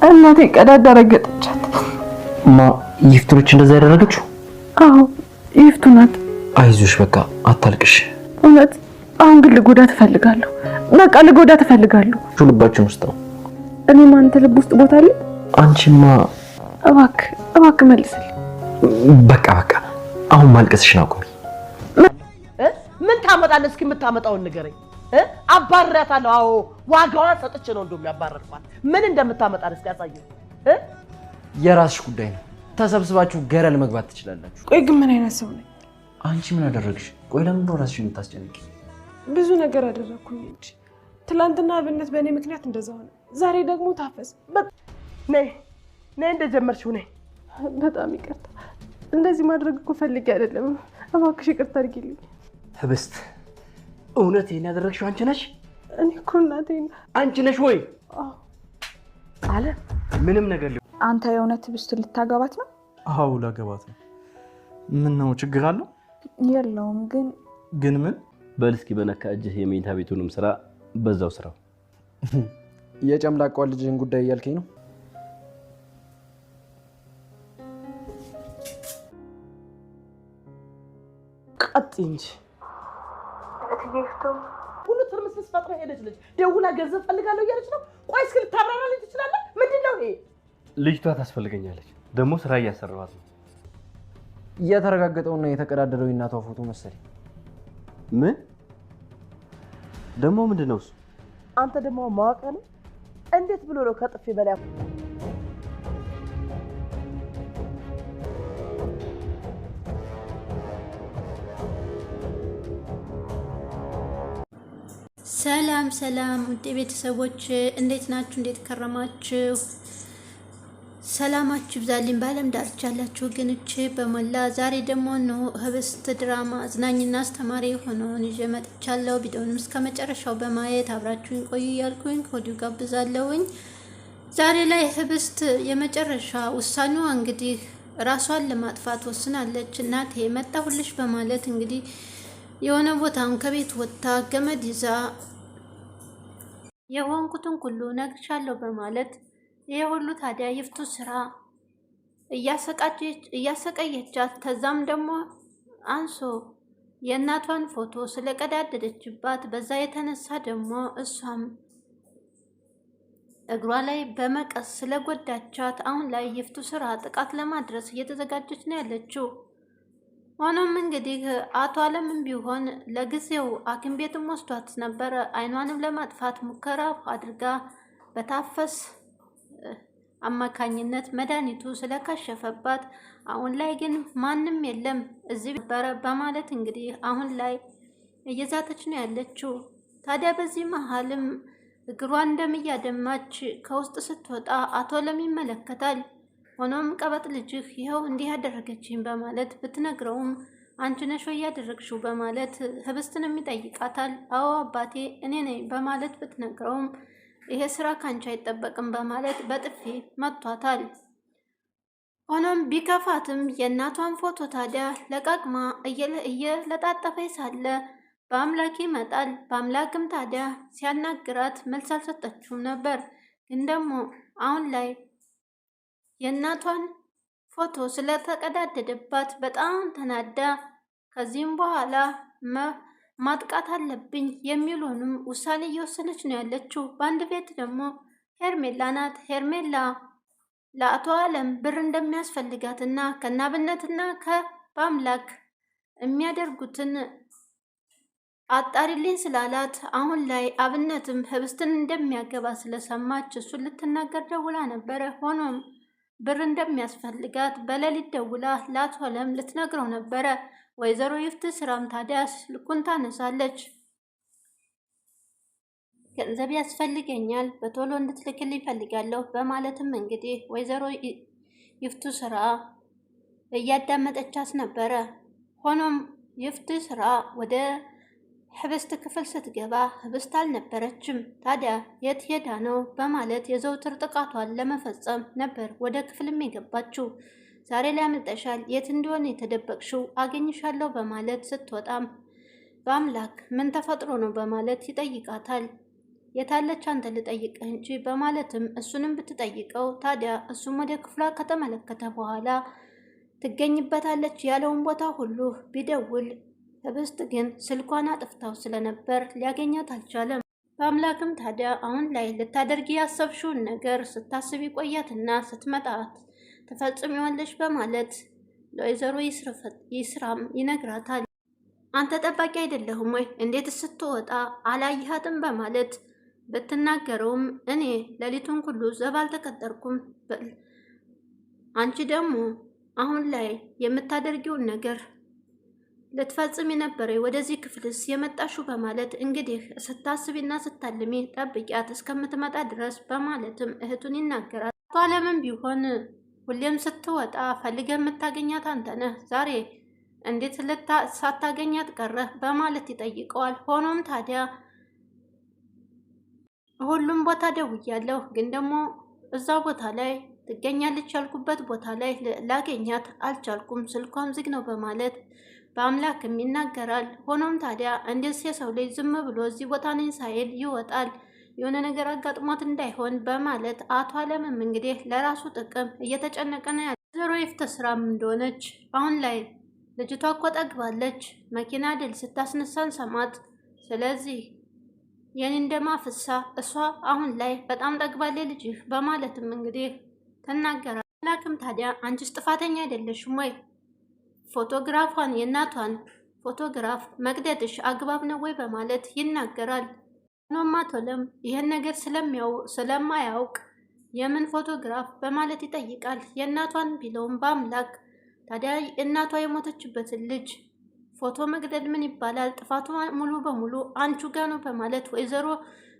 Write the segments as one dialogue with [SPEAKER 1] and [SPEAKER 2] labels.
[SPEAKER 1] እናቴ ቀዳዳ ረገጠቻት።
[SPEAKER 2] ይፍቱነች እንደዛ ያደረገችው?
[SPEAKER 1] አዎ ይፍቱ ናት።
[SPEAKER 2] አይዞሽ በቃ አታልቅሽ።
[SPEAKER 1] እውነት አሁን ግን ልጎዳት እፈልጋለሁ። በቃ ልጎዳት እፈልጋለሁ።
[SPEAKER 2] ልባችን ውስጥ ነው።
[SPEAKER 1] እኔም አንተ ልብ ውስጥ ቦታ አለ።
[SPEAKER 2] አንቺማ
[SPEAKER 1] እባክህ መልስልኝ።
[SPEAKER 2] በቃ አሁን ማልቀስሽን አቁሚ።
[SPEAKER 3] ምን ታመጣለህ? እስኪ የምታመጣውን ንገረኝ። አባርራታለሁ። አዎ ዋጋዋን ሰጥቼ ነው እንደውም ያባረርኳት። ምን እንደምታመጣ እስኪ ያሳየኝ።
[SPEAKER 2] የራስሽ ጉዳይ ነው። ተሰብስባችሁ ገረል መግባት ትችላላችሁ።
[SPEAKER 1] ቆይ ግን ምን አይነት ሰው ነኝ?
[SPEAKER 2] አንቺ ምን አደረግሽ? ቆይ ለምን ነው ራስሽን የምታስጨንቂ?
[SPEAKER 1] ብዙ ነገር አደረኩኝ እንጂ ትላንትና አብነት በእኔ ምክንያት እንደዛ ሆነ። ዛሬ ደግሞ ታፈስ።
[SPEAKER 3] ነይ እንደጀመርሽው ነይ።
[SPEAKER 1] በጣም ይቅርታ። እንደዚህ ማድረግ እኮ ፈልጌ አይደለም። እባክሽ ይቅርታ አድርጊልኝ።
[SPEAKER 3] ህብስት እውነት ይሄን ያደረግሽው አንቺ ነሽ?
[SPEAKER 1] እኔ እኮ እናቴ
[SPEAKER 3] አንቺ ነሽ ወይ? አለ ምንም ነገር
[SPEAKER 4] አንተ የእውነት ህብስት ልታገባት ነው?
[SPEAKER 5] አዎ ላገባት ነው። ምን ነው ችግር አለው?
[SPEAKER 4] የለውም። ግን
[SPEAKER 5] ምን?
[SPEAKER 6] በል እስኪ በነካ እጅህ የመኝታ ቤቱንም ስራ በዛው ስራው።
[SPEAKER 2] የጨምላቋ ልጅህን ጉዳይ እያልከኝ ነው?
[SPEAKER 3] ቀጥ እንጂ ሁሉ ትርምስምስ ፈጥራ ሄደች። ልጅ ደውላ ገንዘብ ፈልጋለሁ እያለች ነው። ቆይ እስኪ ልታብራራልኝ ትችላለህ? ምንድን ነው ይሄ?
[SPEAKER 6] ልጅቷ ታስፈልገኛለች፣ ደግሞ ስራ እያሰራኋት ነው።
[SPEAKER 2] የተረጋገጠውና የተቀዳደረው የእናቷ ፎቶ መሰለኝ።
[SPEAKER 6] ምን ደግሞ ምንድን ነው እሱ?
[SPEAKER 3] አንተ ደግሞ ማወቅ ነው። እንዴት ብሎ ነው ከጥፊ በላይ?
[SPEAKER 7] ሰላም ውድ ቤተሰቦች እንዴት ናችሁ? እንዴት ከረማችሁ? ሰላማችሁ ይብዛልኝ በዓለም ዳርቻ ያላችሁ ወገኖቼ በመላ። ዛሬ ደግሞ ነው ህብስት ድራማ አዝናኝና አስተማሪ የሆነውን ይዤ መጥቻለሁ። ቪዲዮውንም እስከ መጨረሻው በማየት አብራችሁኝ ቆዩ እያልኩኝ ከወዲሁ ጋብዛለሁኝ። ዛሬ ላይ ህብስት የመጨረሻ ውሳኔዋ እንግዲህ ራሷን ለማጥፋት ወስናለች። እናቴ መጣሁልሽ በማለት እንግዲህ የሆነ ቦታውን ከቤት ወጥታ ገመድ ይዛ የሆንኩትን ሁሉ ነግርሻለሁ በማለት ይሄ ሁሉ ታዲያ ይፍቱ ስራ እያሰቃየቻት ተዛም ደግሞ አንሶ የእናቷን ፎቶ ስለቀዳደደችባት በዛ የተነሳ ደግሞ እሷም እግሯ ላይ በመቀስ ስለጎዳቻት አሁን ላይ ይፍቱ ስራ ጥቃት ለማድረስ እየተዘጋጀች ነው ያለችው። ሆኖም እንግዲህ አቶ አለምም ቢሆን ለጊዜው ሐኪም ቤትም ወስዷት ነበረ። አይኗንም ለማጥፋት ሙከራ አድርጋ በታፈስ አማካኝነት መድኃኒቱ ስለከሸፈባት አሁን ላይ ግን ማንም የለም እዚህ ነበረ በማለት እንግዲህ አሁን ላይ እየዛተች ነው ያለችው። ታዲያ በዚህ መሀልም እግሯን ደም እያደማች ከውስጥ ስትወጣ አቶ አለም ይመለከታል። ሆኖም ቀበጥ ልጅህ ይኸው እንዲህ ያደረገችኝ በማለት ብትነግረውም አንቺ ነሽ ወይ ያደረግሽው በማለት ህብስትንም ይጠይቃታል። አዎ አባቴ እኔ ነኝ በማለት ብትነግረውም ይሄ ስራ ካንቺ አይጠበቅም በማለት በጥፊ መቷታል። ሆኖም ቢከፋትም የእናቷን ፎቶ ታዲያ ለቃቅማ እየለጣጠፈ ሳለ በአምላክ ይመጣል። በአምላክም ታዲያ ሲያናግራት መልስ አልሰጠችውም ነበር። ግን ደግሞ አሁን ላይ የእናቷን ፎቶ ስለተቀዳደደባት በጣም ተናዳ ከዚህም በኋላ ማጥቃት አለብኝ የሚሉንም ውሳኔ እየወሰነች ነው ያለችው። በአንድ ቤት ደግሞ ሄርሜላ ናት። ሄርሜላ ለአቶ አለም ብር እንደሚያስፈልጋትና ከናብነትና በአምላክ የሚያደርጉትን አጣሪልኝ ስላላት አሁን ላይ አብነትም ህብስትን እንደሚያገባ ስለሰማች እሱን ልትናገር ደውላ ነበረ። ሆኖም ብር እንደሚያስፈልጋት በሌሊት ደውላ ለአቶ አለም ልትነግረው ነበረ። ወይዘሮ ይፍት ስራም ታዲያ ስልኩን ታነሳለች። ገንዘብ ያስፈልገኛል በቶሎ እንድትልክልኝ ይፈልጋለሁ በማለትም እንግዲህ ወይዘሮ ይፍቱ ስራ እያዳመጠቻት ነበረ። ሆኖም ይፍቱ ስራ ወደ ህብስት ክፍል ስትገባ ህብስት አልነበረችም። ታዲያ የት ሄዳ ነው በማለት የዘውትር ጥቃቷን ለመፈጸም ነበር ወደ ክፍልም የገባችው። ዛሬ ላይ አምልጠሻል፣ የት እንደሆነ የተደበቅሽው አገኝሻለሁ በማለት ስትወጣም በአምላክ ምን ተፈጥሮ ነው በማለት ይጠይቃታል። የታለች አንተ ልጠይቅህ እንጂ በማለትም እሱንም ብትጠይቀው ታዲያ እሱም ወደ ክፍሏ ከተመለከተ በኋላ ትገኝበታለች ያለውን ቦታ ሁሉ ቢደውል ህብስት ግን ስልኳን አጥፍታው ስለነበር ሊያገኛት አልቻለም። በአምላክም ታዲያ አሁን ላይ ልታደርጊ ያሰብሽውን ነገር ስታስብ ቆያትና ስትመጣት ትፈጽሚዋለሽ በማለት ለወይዘሮ ይስራም ይነግራታል። አንተ ጠባቂ አይደለህም ወይ? እንዴት ስትወጣ አላየሃትም? በማለት ብትናገረውም እኔ ሌሊቱን ሁሉ ዘብ አልተቀጠርኩም፣ አንቺ ደግሞ አሁን ላይ የምታደርጊውን ነገር ልትፈጽም የነበረ ወደዚህ ክፍልስ የመጣሽው በማለት እንግዲህ ስታስቢና ስታልሚ ጠብቂያት እስከምትመጣ ድረስ በማለትም እህቱን ይናገራል። አቶ አለምም ቢሆን ሁሌም ስትወጣ ፈልገ የምታገኛት አንተ ነህ፣ ዛሬ እንዴት ሳታገኛት ቀረህ? በማለት ይጠይቀዋል። ሆኖም ታዲያ ሁሉም ቦታ ደውያለሁ፣ ግን ደግሞ እዛ ቦታ ላይ ትገኛለች ያልኩበት ቦታ ላይ ላገኛት አልቻልኩም፣ ስልኳም ዝግ ነው በማለት በአምላክም ይናገራል። ሆኖም ታዲያ እንዴት የሰው ልጅ ዝም ብሎ እዚህ ቦታ ነኝ ሳይል ይወጣል? የሆነ ነገር አጋጥሞት እንዳይሆን በማለት አቶ አለምም እንግዲህ ለራሱ ጥቅም እየተጨነቀ ነው ያለ። ወይዘሮ ይፍትስራም እንደሆነች አሁን ላይ ልጅቷ እኮ ጠግባለች፣ መኪና ድል ስታስነሳን ሰማት፣ ስለዚህ የኔ እንደማፍሳ እሷ አሁን ላይ በጣም ጠግባለች ልጅህ በማለትም እንግዲህ ተናገራል። አምላክም ታዲያ አንቺስ ጥፋተኛ አይደለሽም ወይ? ፎቶግራፏን የእናቷን ፎቶግራፍ መቅደድሽ አግባብ ነው ወይ? በማለት ይናገራል። ኖማ ቶለም ይህን ነገር ስለማያውቅ የምን ፎቶግራፍ በማለት ይጠይቃል። የእናቷን ቢለውም በአምላክ ታዲያ እናቷ የሞተችበትን ልጅ ፎቶ መቅደድ ምን ይባላል? ጥፋቱ ሙሉ በሙሉ አንቺ ጋ ነው በማለት ወይዘሮ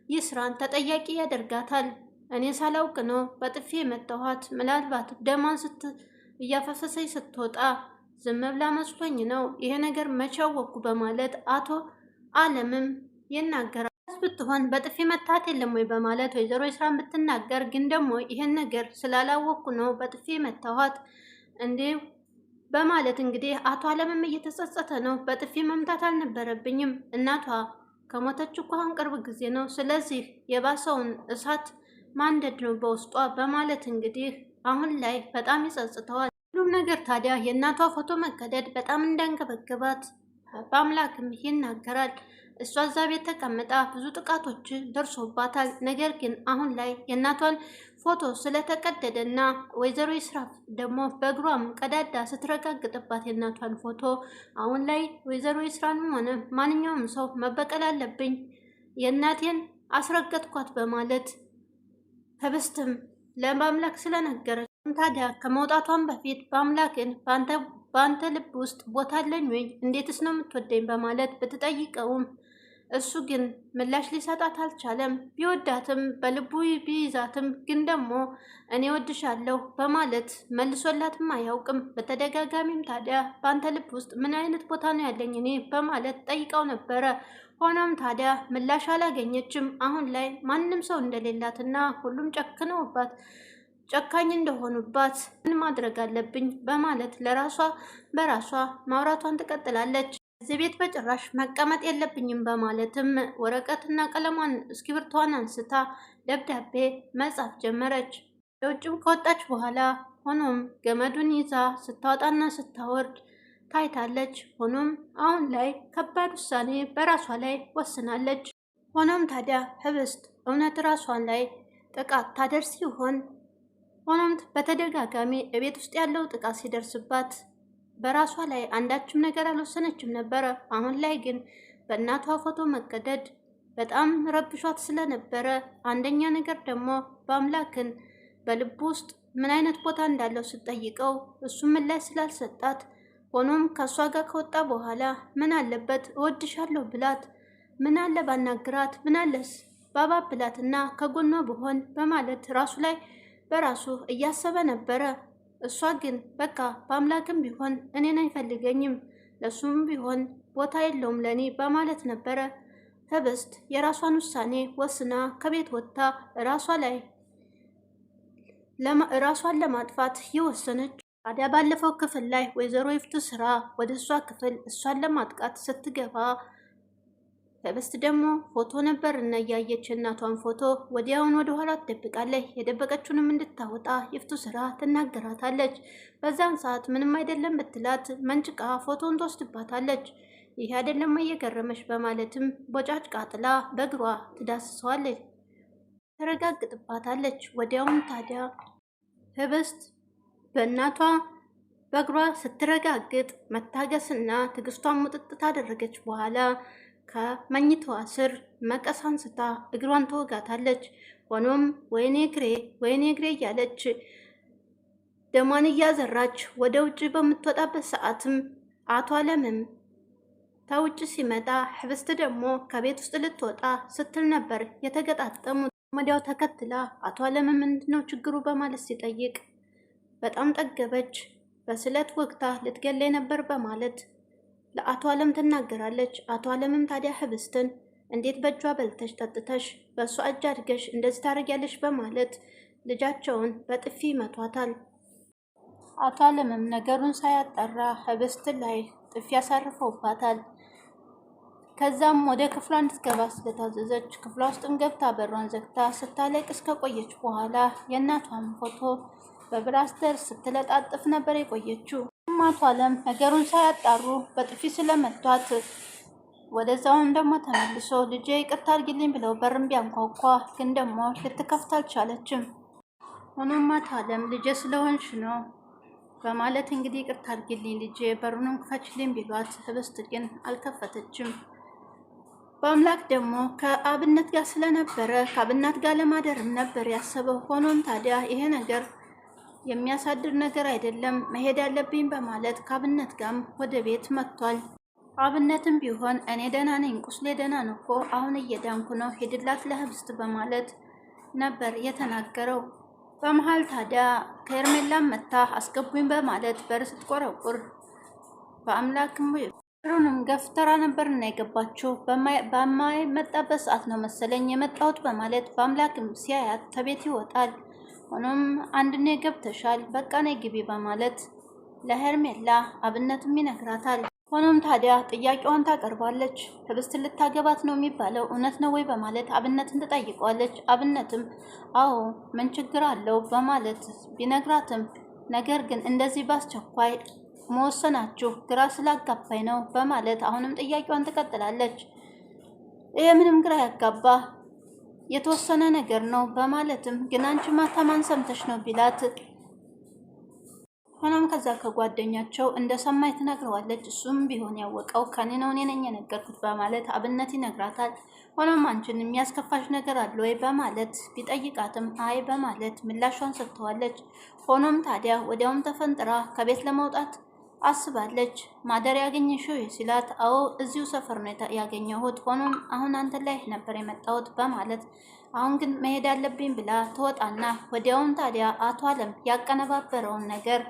[SPEAKER 7] ይስራን ተጠያቂ ያደርጋታል። እኔ ሳላውቅ ነው በጥፊ የመታኋት፣ ምናልባት ደሟን እያፈሰሰኝ ስትወጣ ዝም ብላ መስሎኝ ነው፣ ይሄ ነገር መቼ አወቅኩ? በማለት አቶ አለምም ይናገራል። ብትሆን በጥፊ መታት የለም ወይ? በማለት ወይዘሮ ይስራን ብትናገር፣ ግን ደግሞ ይሄን ነገር ስላላወቅኩ ነው በጥፊ መታኋት እንዴ በማለት እንግዲህ አቶ አለምም እየተጸጸተ ነው። በጥፊ መምታት አልነበረብኝም፣ እናቷ ከሞተች እኮ አሁን ቅርብ ጊዜ ነው፣ ስለዚህ የባሰውን እሳት ማንደድ ነው በውስጧ በማለት እንግዲህ አሁን ላይ በጣም ይጸጽተዋል። ሁሉም ነገር ታዲያ የእናቷ ፎቶ መቀደድ በጣም እንዳንገበገባት በአምላክም ይናገራል። እሷ እዛ ቤት ተቀምጣ ብዙ ጥቃቶች ደርሶባታል። ነገር ግን አሁን ላይ የእናቷን ፎቶ ስለተቀደደና ወይዘሮ ይስራ ደግሞ በእግሯም ቀዳዳ ስትረጋግጥባት የእናቷን ፎቶ አሁን ላይ ወይዘሮ ይስራንም ሆነ ማንኛውም ሰው መበቀል አለብኝ፣ የእናቴን አስረገጥኳት በማለት ህብስትም ለአምላክ ስለነገረች ታዲያ ከመውጣቷን በፊት በአምላክን በአንተ ልብ ውስጥ ቦታ አለኝ ወይ? እንዴትስ ነው የምትወደኝ? በማለት ብትጠይቀውም እሱ ግን ምላሽ ሊሰጣት አልቻለም። ቢወዳትም በልቡ ቢይዛትም ግን ደግሞ እኔ ወድሻለሁ በማለት መልሶላትም አያውቅም። በተደጋጋሚም ታዲያ በአንተ ልብ ውስጥ ምን አይነት ቦታ ነው ያለኝ እኔ በማለት ጠይቀው ነበረ። ሆኖም ታዲያ ምላሽ አላገኘችም። አሁን ላይ ማንም ሰው እንደሌላትና ሁሉም ጨክነውባት ጨካኝ እንደሆኑባት ምን ማድረግ አለብኝ በማለት ለራሷ በራሷ ማውራቷን ትቀጥላለች። እዚህ ቤት በጭራሽ መቀመጥ የለብኝም በማለትም ወረቀትና ቀለሟን እስክሪብቶዋን አንስታ ደብዳቤ መጻፍ ጀመረች። ለውጭም ከወጣች በኋላ ሆኖም ገመዱን ይዛ ስታወጣና ስታወርድ ታይታለች። ሆኖም አሁን ላይ ከባድ ውሳኔ በራሷ ላይ ወስናለች። ሆኖም ታዲያ ህብስት እውነት ራሷን ላይ ጥቃት ታደርስ ይሆን? ሆኖም በተደጋጋሚ እቤት ውስጥ ያለው ጥቃት ሲደርስባት በራሷ ላይ አንዳችም ነገር አልወሰነችም ነበረ። አሁን ላይ ግን በእናቷ ፎቶ መቀደድ በጣም ረብሿት ስለነበረ አንደኛ ነገር ደግሞ በአምላክን በልቡ ውስጥ ምን አይነት ቦታ እንዳለው ስትጠይቀው እሱ ምላሽ ስላልሰጣት፣ ሆኖም ከእሷ ጋር ከወጣ በኋላ ምን አለበት እወድሻለሁ ብላት፣ ምን አለ ባናግራት፣ ምን አለስ ባባ ብላትና ከጎኗ ብሆን በማለት ራሱ ላይ በራሱ እያሰበ ነበረ። እሷ ግን በቃ በአምላክም ቢሆን እኔን አይፈልገኝም፣ ለሱም ቢሆን ቦታ የለውም ለኔ በማለት ነበረ ህብስት የራሷን ውሳኔ ወስና ከቤት ወጥታ ራሷን ለማጥፋት የወሰነች። ታዲያ ባለፈው ክፍል ላይ ወይዘሮ ይፍትስራ ወደ እሷ ክፍል እሷን ለማጥቃት ስትገባ ህብስት ደግሞ ፎቶ ነበር እና እያየች እናቷን ፎቶ ወዲያውን ወደ ኋላ ትደብቃለች። የደበቀችውንም እንድታወጣ ይፍቱ ስራ ትናገራታለች። በዛን ሰዓት ምንም አይደለም ብትላት መንጭቃ ፎቶን ትወስድባታለች። ይህ አይደለም እየገረመች በማለትም ቦጫጭቃ ጥላ በእግሯ ትዳስሰዋለች፣ ትረጋግጥባታለች። ወዲያውን ታዲያ ህብስት በእናቷ በእግሯ ስትረጋግጥ መታገስና ትዕግስቷን ሙጥጥ ታደረገች በኋላ ከመኝታዋ ስር መቀስ አንስታ እግሯን ትወጋታለች። ሆኖም ወይኔ እግሬ እያለች ደሟን እያዘራች ወደ ውጭ በምትወጣበት ሰዓትም አቶ አለምም ከውጭ ሲመጣ ህብስት ደግሞ ከቤት ውስጥ ልትወጣ ስትል ነበር የተገጣጠሙት። ወዲያው ተከትላ አቶ አለምም ምንድነው ችግሩ በማለት ሲጠይቅ በጣም ጠገበች፣ በስለት ወቅታ ልትገለይ ነበር በማለት ለአቶ አለም ትናገራለች። አቶ አለምም ታዲያ ህብስትን እንዴት በእጇ በልተሽ ጠጥተሽ በእሷ እጅ አድገሽ እንደዚህ ታደርጊያለሽ በማለት ልጃቸውን በጥፊ ይመቷታል። አቶ አለምም ነገሩን ሳያጣራ ህብስት ላይ ጥፊ ያሳርፈውባታል። ከዛም ወደ ክፍሏ እንድትገባ ስለታዘዘች ክፍሏ ውስጥም ገብታ በሯን ዘግታ ስታለቅስ ከቆየች በኋላ የእናቷን ፎቶ በብላስተር ስትለጣጥፍ ነበር የቆየችው። አቶ አለም ነገሩን ሳያጣሩ በጥፊ ስለመቷት ወደዛውም ደግሞ ተመልሶ ልጄ ይቅርታ አድርጊልኝ ብለው በርም ቢያንኳኳ ግን ደግሞ ልትከፍት አልቻለችም። ሆኖም አቶ አለም ልጄ ስለሆንሽ ነው በማለት እንግዲህ ይቅርታ አድርጊልኝ ልጄ በሩንም ክፈችልኝ ቢሏት ህብስት ግን አልከፈተችም። በአምላክ ደግሞ ከአብነት ጋር ስለነበረ ከአብነት ጋር ለማደርም ነበር ያሰበው። ሆኖም ታዲያ ይሄ ነገር የሚያሳድር ነገር አይደለም መሄድ ያለብኝ በማለት ከአብነት ጋርም ወደ ቤት መጥቷል። አብነትም ቢሆን እኔ ደህና ነኝ፣ ቁስሌ ደህና ነው እኮ አሁን እየዳንኩ ነው፣ ሄድላት ለህብስት በማለት ነበር የተናገረው። በመሀል ታዲያ ከኤርሜላም መታ አስገቡኝ በማለት በር ስትቆረቁር በአምላክም በሩንም ገፍተራ ነበርና የገባችው። በማይመጣበት ሰዓት ነው መሰለኝ የመጣሁት በማለት በአምላክም ሲያያት ከቤት ይወጣል። ሆኖም አንድኔ ገብተሻል በቃ ነይ ግቢ በማለት ለሄርሜላ አብነትም ይነግራታል። ሆኖም ታዲያ ጥያቄዋን ታቀርባለች። ህብስት ልታገባት ነው የሚባለው እውነት ነው ወይ በማለት አብነትን ትጠይቀዋለች። አብነትም አዎ ምን ችግር አለው በማለት ቢነግራትም ነገር ግን እንደዚህ በአስቸኳይ መወሰናችሁ ግራ ስላጋባኝ ነው በማለት አሁንም ጥያቄዋን ትቀጥላለች። ይሄ ምንም ግራ ያጋባ የተወሰነ ነገር ነው በማለትም ግን አንቺ ማታ ማን ሰምተሽ ነው ቢላት ሆኖም ከዛ ከጓደኛቸው እንደሰማይ ትነግረዋለች። እሱም ቢሆን ያወቀው ከኔ ነው እኔ ነኝ የነገርኩት በማለት አብነት ይነግራታል። ሆኖም አንቺን የሚያስከፋሽ ነገር አለ ወይ በማለት ቢጠይቃትም አይ በማለት ምላሿን ሰጥተዋለች። ሆኖም ታዲያ ወዲያውም ተፈንጥራ ከቤት ለመውጣት አስባለች። ማደሪያ ያገኘሽው ሲላት አዎ እዚሁ ሰፈር ነው ያገኘሁት፣ ሆኖም አሁን አንተ ላይ ነበር የመጣሁት በማለት አሁን ግን መሄድ አለብኝ ብላ ትወጣና ወዲያውም ታዲያ አቶ አለም ያቀነባበረውን ነገር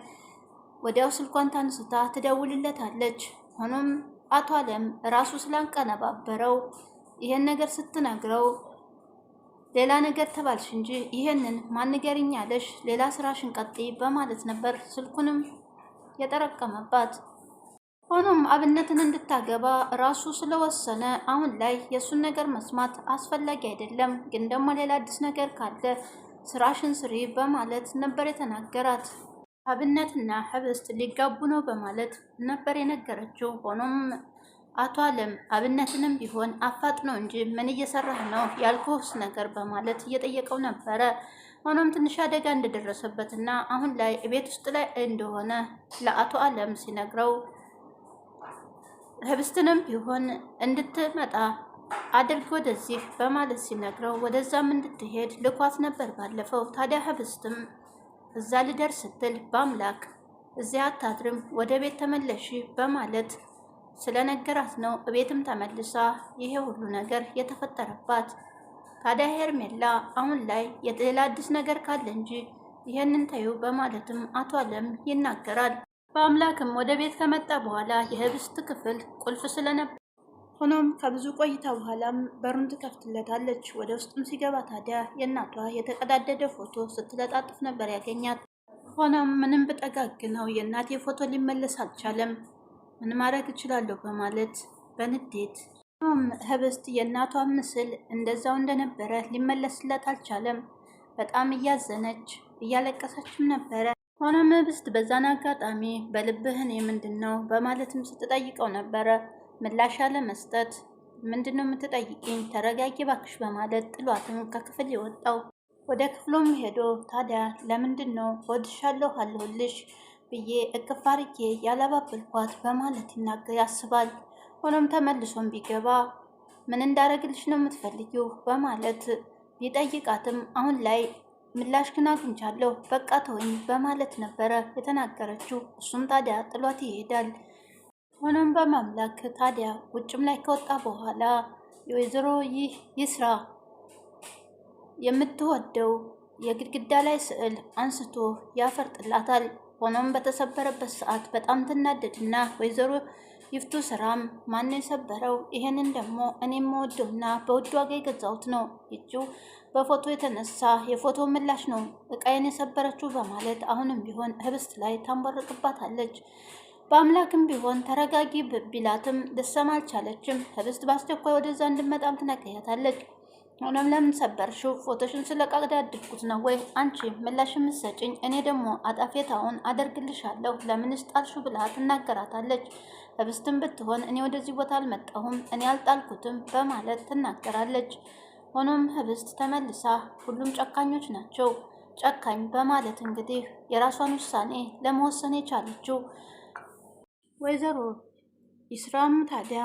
[SPEAKER 7] ወዲያው ስልኳን ታንስታ ትደውልለታለች። ሆኖም አቶ አለም ራሱ ስላቀነባበረው ይሄን ነገር ስትነግረው ሌላ ነገር ተባልሽ እንጂ ይሄንን ማን ንገሪኝ አለሽ፣ ሌላ ስራሽን ቀጥይ በማለት ነበር ስልኩንም የጠረቀመባት። ሆኖም አብነትን እንድታገባ ራሱ ስለወሰነ አሁን ላይ የእሱን ነገር መስማት አስፈላጊ አይደለም፣ ግን ደግሞ ሌላ አዲስ ነገር ካለ ስራሽን ስሪ በማለት ነበር የተናገራት። አብነትና ህብስት ሊጋቡ ነው በማለት ነበር የነገረችው። ሆኖም አቶ አለም አብነትንም ቢሆን አፋጥነው እንጂ ምን እየሰራህ ነው ያልኩህስ ነገር በማለት እየጠየቀው ነበረ። ሆኖም ትንሽ አደጋ እንደደረሰበትና አሁን ላይ ቤት ውስጥ ላይ እንደሆነ ለአቶ አለም ሲነግረው ህብስትንም ቢሆን እንድትመጣ አድርግ ወደዚህ በማለት ሲነግረው ወደዛም እንድትሄድ ልኳት ነበር ባለፈው። ታዲያ ህብስትም እዛ ልደርስ ስትል በአምላክ እዚያ አታድርም ወደ ቤት ተመለሺ በማለት ስለነገራት ነው ቤትም ተመልሳ ይሄ ሁሉ ነገር የተፈጠረባት። ታዲያ ሄርሜላ አሁን ላይ የሌላ አዲስ ነገር ካለ እንጂ ይሄንን ተዩ በማለትም አቶ አለም ይናገራል። በአምላክም ወደ ቤት ከመጣ በኋላ የህብስት ክፍል ቁልፍ ስለነበር ሆኖም ከብዙ ቆይታ በኋላም በሩን ትከፍትለታለች። ወደ ውስጥም ሲገባ ታዲያ የእናቷ የተቀዳደደ ፎቶ ስትለጣጥፍ ነበር ያገኛት። ሆኖም ምንም ብጠጋግ ነው የእናቴ ፎቶ ሊመለስ አልቻለም፣ ምን ማድረግ እችላለሁ በማለት በንዴት ህብስት የእናቷን ምስል እንደዛው እንደነበረ ሊመለስለት አልቻለም። በጣም እያዘነች እያለቀሰችም ነበረ። ሆኖም ህብስት በዛን አጋጣሚ በልብህን ምንድን ነው በማለትም ስትጠይቀው ነበረ። ምላሽ ለመስጠት ምንድን ነው የምትጠይቂኝ? ተረጋጊ ባክሽ በማለት ጥሏትም ከክፍል የወጣው። ወደ ክፍሉም ሄዶ ታዲያ ለምንድን ነው ወድሻለሁ አለሁልሽ ብዬ እቅፍ አድርጌ ያላባበልኳት በማለት ያስባል። ሆኖም ተመልሶም ቢገባ ምን እንዳረግልሽ ነው የምትፈልጊው በማለት ቢጠይቃትም አሁን ላይ ምላሽ ግን አግኝቻለሁ በቃ ተወኝ በማለት ነበረ የተናገረችው። እሱም ታዲያ ጥሏት ይሄዳል። ሆኖም በማምላክ ታዲያ ውጭም ላይ ከወጣ በኋላ የወይዘሮ ይስራ የምትወደው የግድግዳ ላይ ስዕል አንስቶ ያፈርጥላታል። ሆኖም በተሰበረበት ሰዓት በጣም ትናደድና ወይዘሮ ይፍቱ ስራም ማነው የሰበረው? ይሄንን ደግሞ እኔ የምወደውና በውድ ዋጋ የገዛሁት ነው። ይቺው በፎቶ የተነሳ የፎቶ ምላሽ ነው እቃዬን የሰበረችው በማለት አሁንም ቢሆን ህብስት ላይ ታንቧርቅባታለች። በአምላክም ቢሆን ተረጋጊ ቢላትም ልትሰማ አልቻለችም። ህብስት በአስቸኳይ ወደዛ እንድመጣም ትነግሪያታለች። ሆኖም ለምን ሰበርሽው? ፎቶሽን ስለቀዳድኩት ነው ወይ አንቺ ምላሽ የምትሰጭኝ? እኔ ደግሞ አጣፌታውን አደርግልሻለሁ ለምንስ ጣልሽው ብላ ትናገራታለች። ህብስትም ብትሆን እኔ ወደዚህ ቦታ አልመጣሁም እኔ አልጣልኩትም በማለት ትናገራለች። ሆኖም ህብስት ተመልሳ ሁሉም ጨካኞች ናቸው ጨካኝ በማለት እንግዲህ የራሷን ውሳኔ ለመወሰን የቻለችው ወይዘሮ ይስራም ታዲያ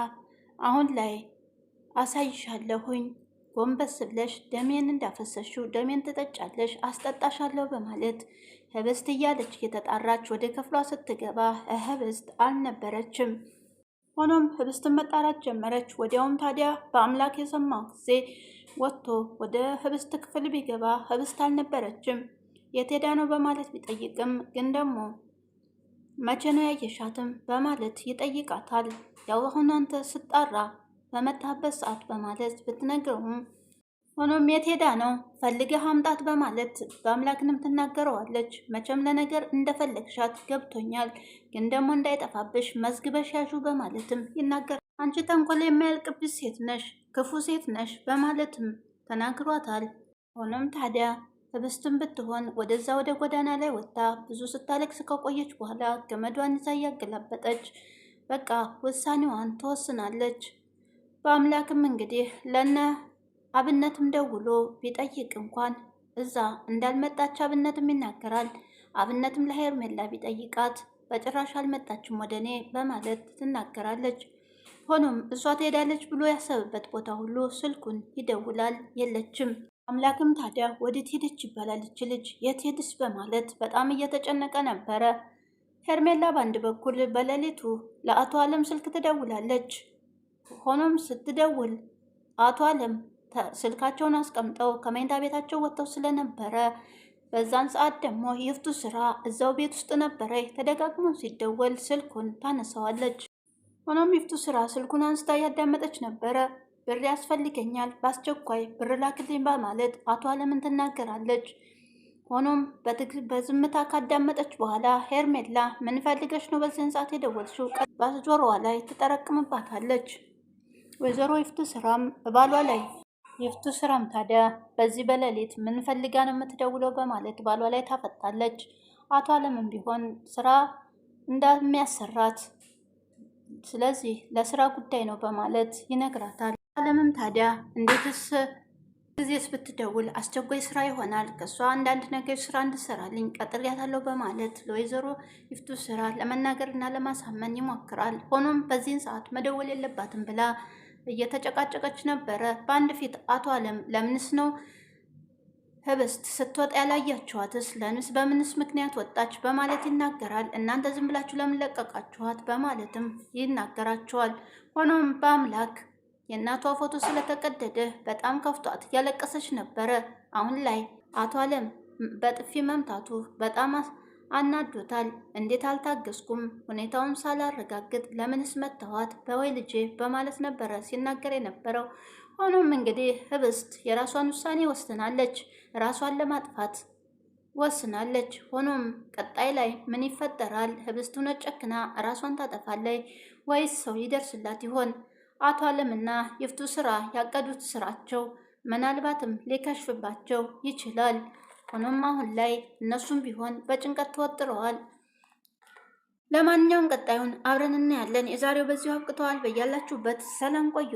[SPEAKER 7] አሁን ላይ አሳይሻለሁኝ ጎንበስ ብለሽ ደሜን እንዳፈሰሽው ደሜን ትጠጫለሽ አስጠጣሻለሁ በማለት ህብስት እያለች እየተጣራች ወደ ክፍሏ ስትገባ ህብስት አልነበረችም። ሆኖም ህብስትን መጣራት ጀመረች። ወዲያውም ታዲያ በአምላክ የሰማው ጊዜ ወጥቶ ወደ ህብስት ክፍል ቢገባ ህብስት አልነበረችም። የት ሄዳ ነው በማለት ቢጠይቅም ግን ደግሞ መቼ ነው ያየሻትም በማለት ይጠይቃታል። ያው አሁን አንተ ስጣራ በመጣበት ሰዓት በማለት ብትነግረውም ሆኖም የት ሄዳ ነው ፈልገህ አምጣት በማለት በአምላክንም ትናገረዋለች። መቼም ለነገር እንደፈለግሻት ገብቶኛል፣ ግን ደግሞ እንዳይጠፋብሽ መዝግበሽ ያዡ በማለትም ይናገራል። አንቺ ተንኮል የማያልቅብሽ ሴት ነሽ፣ ክፉ ሴት ነሽ በማለትም ተናግሯታል። ሆኖም ታዲያ ህብስትም ብትሆን ወደዛ ወደ ጎዳና ላይ ወጥታ ብዙ ስታለቅስ ከቆየች በኋላ ገመዷን ይዛ እያገላበጠች በቃ ውሳኔዋን ትወስናለች። በአምላክም እንግዲህ ለነ አብነትም ደውሎ ቢጠይቅ እንኳን እዛ እንዳልመጣች አብነትም ይናገራል። አብነትም ለሄርሜላ ቢጠይቃት በጭራሽ አልመጣችም ወደ እኔ በማለት ትናገራለች። ሆኖም እሷ ትሄዳለች ብሎ ያሰበበት ቦታ ሁሉ ስልኩን ይደውላል፣ የለችም። አምላክም ታዲያ ወዴት ሄደች ይባላል ይች ልጅ የት ሄድስ በማለት በጣም እየተጨነቀ ነበረ። ሄርሜላ በአንድ በኩል በሌሊቱ ለአቶ አለም ስልክ ትደውላለች። ሆኖም ስትደውል አቶ አለም ስልካቸውን አስቀምጠው ከመኝታ ቤታቸው ወጥተው ስለነበረ በዛን ሰዓት ደግሞ ይፍቱ ስራ እዛው ቤት ውስጥ ነበረ። ተደጋግሞ ሲደወል ስልኩን ታነሳዋለች። ሆኖም ይፍቱ ስራ ስልኩን አንስታ ያዳመጠች ነበረ። ብር ያስፈልገኛል በአስቸኳይ ብር ላክልኝ በማለት አቶ አለምን ትናገራለች። ሆኖም በዝምታ ካዳመጠች በኋላ ሄርሜላ ምን ፈልገሽ ነው በዚህን ሰዓት የደወልሽው? በጆሮዋ ላይ ትጠረቅምባታለች። ወይዘሮ ይፍቱ ስራም ባሏ ላይ ይፍቱ ስራም ታዲያ በዚህ በሌሊት ምን ፈልጋ ነው የምትደውለው በማለት ባሏ ላይ ታፈጣለች። አቶ አለምን ቢሆን ስራ እንደሚያሰራት ስለዚህ ለስራ ጉዳይ ነው በማለት ይነግራታል። አለምም ታዲያ እንዴትስ ጊዜስ ብትደውል አስቸኳይ ስራ ይሆናል ከእሷ አንዳንድ ነገር ስራ እንድሰራልኝ ቀጥሬያታለሁ በማለት ለወይዘሮ ይፍቱ ስራ ለመናገርና ለማሳመን ይሞክራል። ሆኖም በዚህን ሰዓት መደወል የለባትም ብላ እየተጨቃጨቀች ነበረ። በአንድ ፊት አቶ አለም ለምንስ ነው ህብስት ስትወጣ ያላያችኋትስ? ለምንስ በምንስ ምክንያት ወጣች በማለት ይናገራል። እናንተ ዝም ብላችሁ ለምን ለቀቃችኋት በማለትም ይናገራቸዋል። ሆኖም በአምላክ የእናቷ ፎቶ ስለተቀደደ በጣም ከፍቷት እያለቀሰች ነበረ። አሁን ላይ አቶ አለም በጥፊ መምታቱ በጣም አናዶታል። እንዴት አልታገስኩም ሁኔታውን ሳላረጋግጥ ለምንስ መተዋት በወይ ልጄ በማለት ነበረ ሲናገር የነበረው። ሆኖም እንግዲህ ህብስት የራሷን ውሳኔ ወስናለች፣ ራሷን ለማጥፋት ወስናለች። ሆኖም ቀጣይ ላይ ምን ይፈጠራል? ህብስት እውነት ጨክና ራሷን ታጠፋለች ወይስ ሰው ይደርስላት ይሆን? አቶ አለምና ይፍቱ ስራ ያቀዱት ስራቸው ምናልባትም ሊከሽፍባቸው ይችላል። ሆኖም አሁን ላይ እነሱም ቢሆን በጭንቀት ተወጥረዋል። ለማንኛውም ቀጣዩን አብረን እናያለን። የዛሬው በዚሁ አብቅተዋል። በያላችሁበት ሰላም ቆዩ።